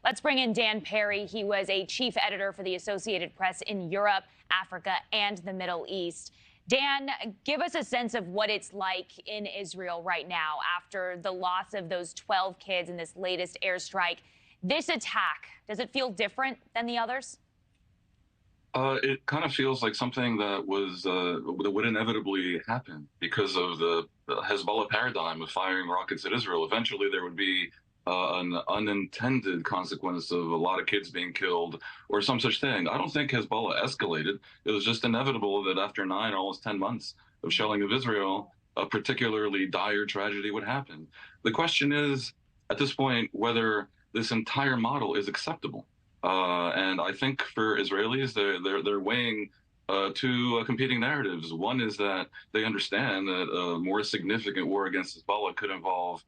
Let's bring in Dan Perry. He was a chief editor for the Associated Press in Europe, Africa, and the Middle East. Dan, give us a sense of what it's like in Israel right now after the loss of those 12 kids in this latest airstrike. This attack, does it feel different than the others? It kind of feels like something that would inevitably happen because of the Hezbollah paradigm of firing rockets at Israel. Eventually, there would be an unintended consequence of a lot of kids being killed or some such thing. I don't think Hezbollah escalated. It was just inevitable that after 9 or almost 10 months of shelling of Israel, a particularly dire tragedy would happen. The question is, at this point, whether this entire model is acceptable. And I think for Israelis, they're weighing two competing narratives. One is that they understand that a more significant war against Hezbollah could involve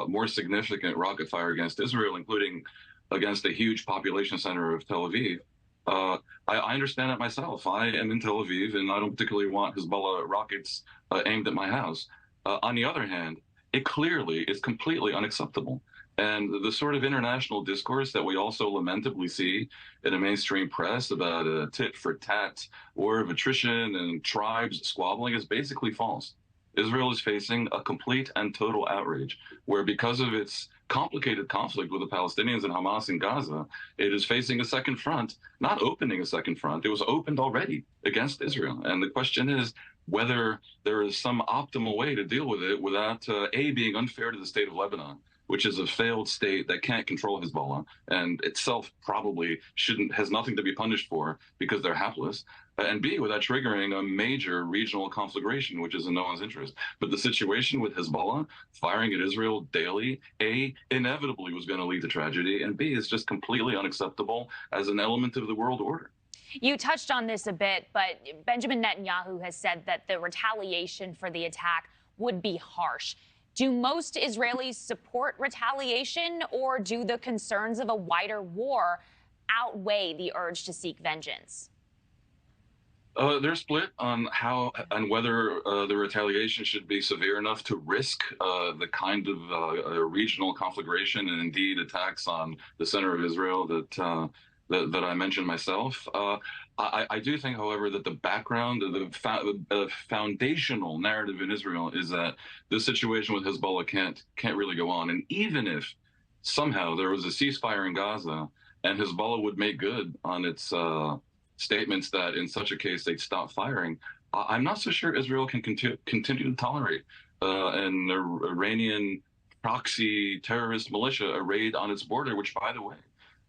more significant rocket fire against Israel, including against a huge population center of Tel Aviv. I understand that myself. I am in Tel Aviv, and I don't particularly want Hezbollah rockets aimed at my house. On the other hand, it clearly is completely unacceptable. And the sort of international discourse that we also lamentably see in the mainstream press about a tit for tat war of attrition and tribes squabbling is basically false. Israel is facing a complete and total outrage, where because of its complicated conflict with the Palestinians and Hamas in Gaza, it is facing a second front, not opening a second front. It was opened already against Israel. And the question is whether there is some optimal way to deal with it without, A, being unfair to the state of Lebanon, which is a failed state that can't control Hezbollah and itself probably has nothing to be punished for because they're hapless, and B, without triggering a major regional conflagration, which is in no one's interest. But the situation with Hezbollah firing at Israel daily, A, inevitably was going to lead to tragedy, and B, is just completely unacceptable as an element of the world order. You touched on this a bit, but Benjamin Netanyahu has said that the retaliation for the attack would be harsh. Do most Israelis support retaliation, or do the concerns of a wider war outweigh the urge to seek vengeance? They're split on how and whether the retaliation should be severe enough to risk the kind of regional conflagration and indeed attacks on the center of Israel that I mentioned myself. I do think, however, that the background, the foundational narrative in Israel is that this situation with Hezbollah can't really go on. And even if somehow there was a ceasefire in Gaza and Hezbollah would make good on its statements that in such a case they'd stop firing, I'm not so sure Israel can continue to tolerate an Iranian proxy terrorist militia arrayed on its border, which, by the way,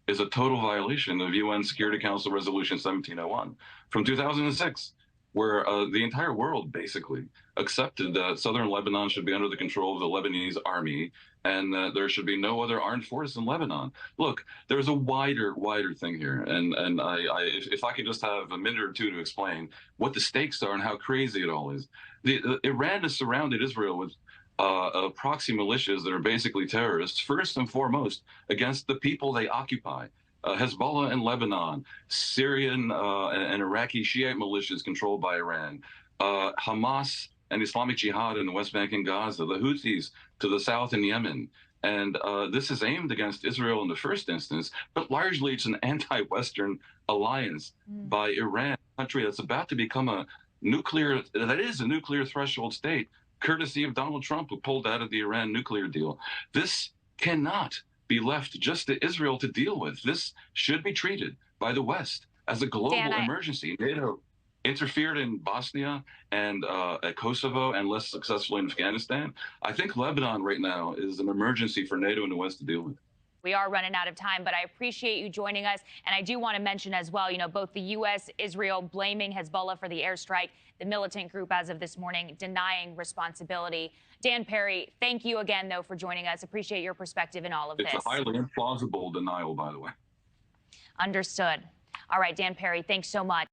is a total violation of UN Security Council Resolution 1701 from 2006, where the entire world basically accepted that southern Lebanon should be under the control of the Lebanese army and that there should be no other armed force in Lebanon. Look, there's a wider thing here. And if I could just have a minute or two to explain what the stakes are and how crazy it all is. Iran has surrounded Israel with proxy militias that are basically terrorists, first and foremost, against the people they occupy. Hezbollah in Lebanon, Syrian and Iraqi Shiite militias controlled by Iran, Hamas and Islamic Jihad in the West Bank and Gaza, the Houthis to the south in Yemen. And this is aimed against Israel in the first instance, but largely it's an anti-Western alliance by Iran, a country that's about to become a nuclear threshold state, courtesy of Donald Trump, who pulled out of the Iran nuclear deal. This cannot be left just to Israel to deal with. This should be treated by the West as a global emergency. NATO interfered in Bosnia and at Kosovo and less successfully in Afghanistan. I think Lebanon right now is an emergency for NATO and the West to deal with. We are running out of time, but I appreciate you joining us. And I do want to mention as well, both the U.S., Israel blaming Hezbollah for the airstrike, the militant group as of this morning denying responsibility. Dan Perry, thank you again, though, for joining us. Appreciate your perspective in all of this. It's a highly implausible denial, by the way. Understood. All right, Dan Perry, thanks so much.